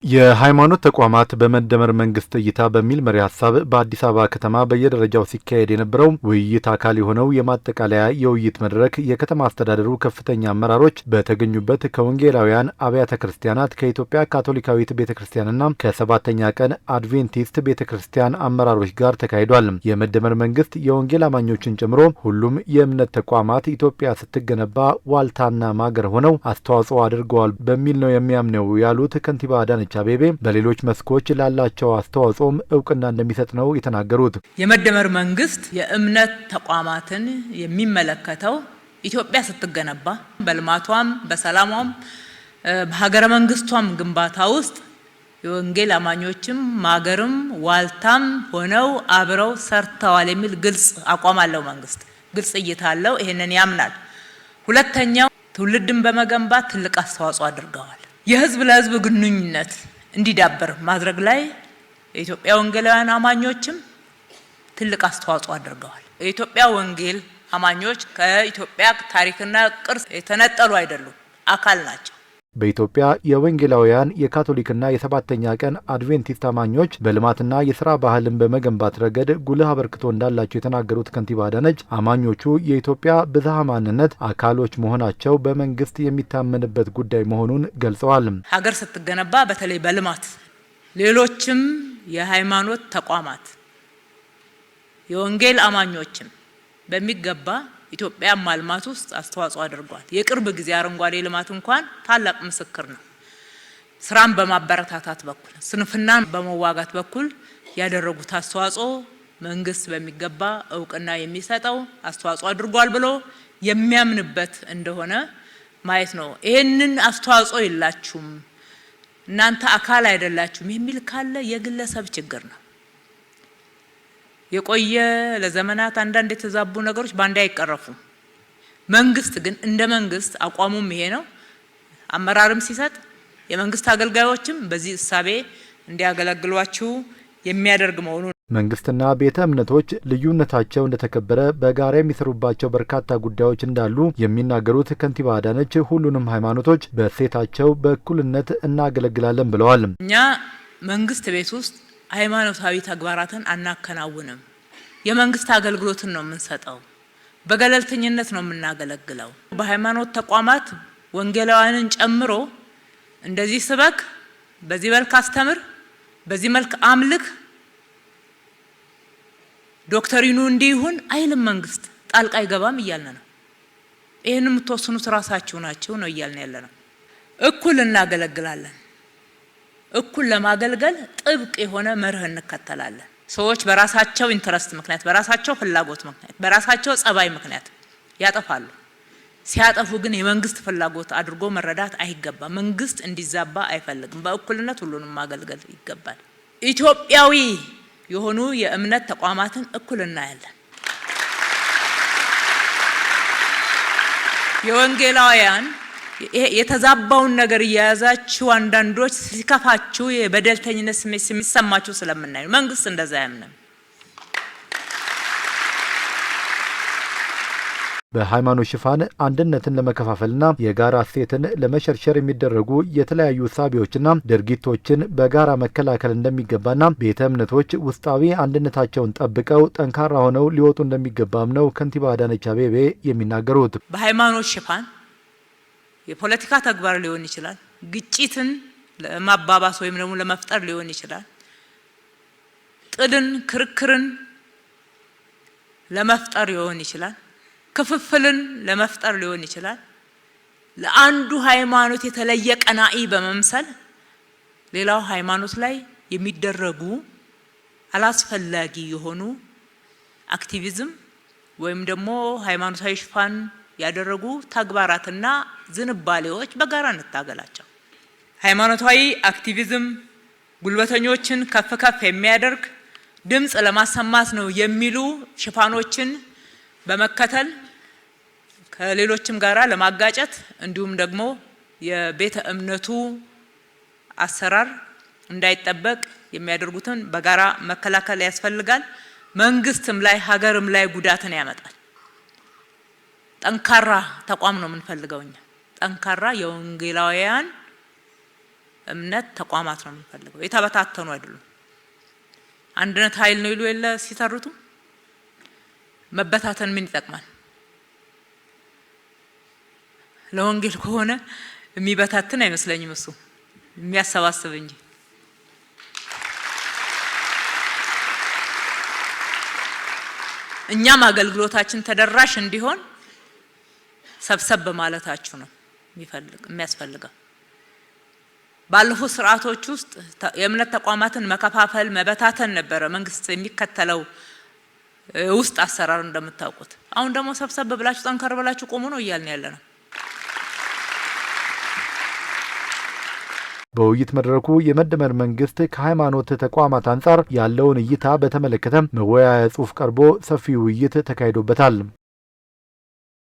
የሃይማኖት ተቋማት በመደመር መንግስት እይታ በሚል መሪ ሀሳብ በአዲስ አበባ ከተማ በየደረጃው ሲካሄድ የነበረው ውይይት አካል የሆነው የማጠቃለያ የውይይት መድረክ የከተማ አስተዳደሩ ከፍተኛ አመራሮች በተገኙበት ከወንጌላውያን አብያተ ክርስቲያናት ከኢትዮጵያ ካቶሊካዊት ቤተክርስቲያንና ከሰባተኛ ቀን አድቬንቲስት ቤተክርስቲያን አመራሮች ጋር ተካሂዷል። የመደመር መንግስት የወንጌል አማኞችን ጨምሮ ሁሉም የእምነት ተቋማት ኢትዮጵያ ስትገነባ ዋልታና ማገር ሆነው አስተዋጽኦ አድርገዋል በሚል ነው የሚያምነው ያሉት ከንቲባ አዳነች አቤቤ በሌሎች መስኮች ላላቸው አስተዋጽኦም እውቅና እንደሚሰጥ ነው የተናገሩት። የመደመር መንግስት የእምነት ተቋማትን የሚመለከተው ኢትዮጵያ ስትገነባ በልማቷም በሰላሟም በሀገረ መንግስቷም ግንባታ ውስጥ የወንጌል አማኞችም ማገርም ዋልታም ሆነው አብረው ሰርተዋል የሚል ግልጽ አቋም አለው። መንግስት ግልጽ እይታ አለው። ይሄንን ያምናል። ሁለተኛው ትውልድን በመገንባት ትልቅ አስተዋጽኦ አድርገዋል። የህዝብ ለህዝብ ግንኙነት እንዲዳበር ማድረግ ላይ የኢትዮጵያ ወንጌላውያን አማኞችም ትልቅ አስተዋጽኦ አድርገዋል። የኢትዮጵያ ወንጌል አማኞች ከኢትዮጵያ ታሪክና ቅርስ የተነጠሉ አይደሉም፣ አካል ናቸው። በኢትዮጵያ የወንጌላውያን የካቶሊክና የሰባተኛ ቀን አድቬንቲስት አማኞች በልማትና የሥራ ባህልን በመገንባት ረገድ ጉልህ አበርክቶ እንዳላቸው የተናገሩት ከንቲባ አዳነች አማኞቹ የኢትዮጵያ ብዝሃ ማንነት አካሎች መሆናቸው በመንግስት የሚታመንበት ጉዳይ መሆኑን ገልጸዋል። ሀገር ስትገነባ በተለይ በልማት ሌሎችም የሃይማኖት ተቋማት የወንጌል አማኞችም በሚገባ ኢትዮጵያ ማልማት ውስጥ አስተዋጽኦ አድርጓል። የቅርብ ጊዜ አረንጓዴ ልማት እንኳን ታላቅ ምስክር ነው። ስራን በማበረታታት በኩል ስንፍናን በመዋጋት በኩል ያደረጉት አስተዋጽኦ መንግስት በሚገባ እውቅና የሚሰጠው አስተዋጽኦ አድርጓል ብሎ የሚያምንበት እንደሆነ ማየት ነው። ይሄንን አስተዋጽኦ የላችሁም እናንተ አካል አይደላችሁም የሚል ካለ የግለሰብ ችግር ነው። የቆየ ለዘመናት አንዳንድ የተዛቡ ነገሮች ባንዴ አይቀረፉም። መንግስት ግን እንደ መንግስት አቋሙም ይሄ ነው። አመራርም ሲሰጥ የመንግስት አገልጋዮችም በዚህ እሳቤ እንዲያገለግሏችሁ የሚያደርግ መሆኑን መንግስትና ቤተ እምነቶች ልዩነታቸው እንደተከበረ በጋራ የሚሰሩባቸው በርካታ ጉዳዮች እንዳሉ የሚናገሩት ከንቲባ አዳነች ሁሉንም ሃይማኖቶች በእሴታቸው በእኩልነት እናገለግላለን ብለዋል። እኛ መንግስት ቤት ውስጥ ሃይማኖታዊ ተግባራትን አናከናውንም። የመንግስት አገልግሎትን ነው የምንሰጠው። በገለልተኝነት ነው የምናገለግለው። በሃይማኖት ተቋማት ወንጌላውያንን ጨምሮ እንደዚህ ስበክ፣ በዚህ መልክ አስተምር፣ በዚህ መልክ አምልክ፣ ዶክተሪኑ እንዲሁን አይልም። መንግስት ጣልቃ አይገባም እያልን ነው። ይሄን የምትወስኑት ራሳችሁ ናችሁ ነው እያልን ያለነው። እኩል እናገለግላለን። እኩል ለማገልገል ጥብቅ የሆነ መርህ እንከተላለን። ሰዎች በራሳቸው ኢንተረስት ምክንያት፣ በራሳቸው ፍላጎት ምክንያት፣ በራሳቸው ጸባይ ምክንያት ያጠፋሉ። ሲያጠፉ ግን የመንግስት ፍላጎት አድርጎ መረዳት አይገባም። መንግስት እንዲዛባ አይፈልግም። በእኩልነት ሁሉንም ማገልገል ይገባል። ኢትዮጵያዊ የሆኑ የእምነት ተቋማትን እኩል እናያለን። የወንጌላውያን የተዛባውን ነገር እያያዛችሁ አንዳንዶች ሲከፋችሁ የበደልተኝነት ስሜት የሚሰማችሁ ስለምናዩ መንግስት እንደዛ ያምናል። በሃይማኖት ሽፋን አንድነትን ለመከፋፈልና የጋራ እሴትን ለመሸርሸር የሚደረጉ የተለያዩ እሳቤዎችና ድርጊቶችን በጋራ መከላከል እንደሚገባና ቤተ እምነቶች ውስጣዊ አንድነታቸውን ጠብቀው ጠንካራ ሆነው ሊወጡ እንደሚገባም ነው ከንቲባ አዳነች አቤቤ የሚናገሩት። በሃይማኖት ሽፋን የፖለቲካ ተግባር ሊሆን ይችላል። ግጭትን ለማባባስ ወይም ደግሞ ለመፍጠር ሊሆን ይችላል። ጥልን፣ ክርክርን ለመፍጠር ሊሆን ይችላል። ክፍፍልን ለመፍጠር ሊሆን ይችላል። ለአንዱ ሃይማኖት የተለየ ቀናኢ በመምሰል ሌላው ሃይማኖት ላይ የሚደረጉ አላስፈላጊ የሆኑ አክቲቪዝም ወይም ደግሞ ሃይማኖታዊ ሽፋን ያደረጉ ተግባራትና ዝንባሌዎች በጋራ እንታገላቸው። ሃይማኖታዊ አክቲቪዝም ጉልበተኞችን ከፍ ከፍ የሚያደርግ ድምጽ ለማሰማት ነው የሚሉ ሽፋኖችን በመከተል ከሌሎችም ጋራ ለማጋጨት እንዲሁም ደግሞ የቤተ እምነቱ አሰራር እንዳይጠበቅ የሚያደርጉትን በጋራ መከላከል ያስፈልጋል። መንግስትም ላይ ሀገርም ላይ ጉዳትን ያመጣል። ጠንካራ ተቋም ነው የምንፈልገው እኛ። ጠንካራ የወንጌላውያን እምነት ተቋማት ነው የሚፈልገው። የተበታተኑ አይደሉም። አንድነት ኃይል ነው ይሉ የለ ሲተርቱ። መበታተን ምን ይጠቅማል? ለወንጌል ከሆነ የሚበታተን አይመስለኝም። እሱ የሚያሰባስብ እንጂ። እኛም አገልግሎታችን ተደራሽ እንዲሆን ሰብሰብ ማለታችሁ ነው የሚያስፈልገው። ባለፉት ስርዓቶች ውስጥ የእምነት ተቋማትን መከፋፈል፣ መበታተን ነበረ መንግስት የሚከተለው ውስጥ አሰራር እንደምታውቁት። አሁን ደግሞ ሰብሰብ ብላችሁ ጠንከር ብላችሁ ቆሙ ነው እያልን ያለነው። በውይይት መድረኩ የመደመር መንግስት ከሃይማኖት ተቋማት አንጻር ያለውን እይታ በተመለከተ መወያያ ጽሑፍ ቀርቦ ሰፊ ውይይት ተካሂዶበታል።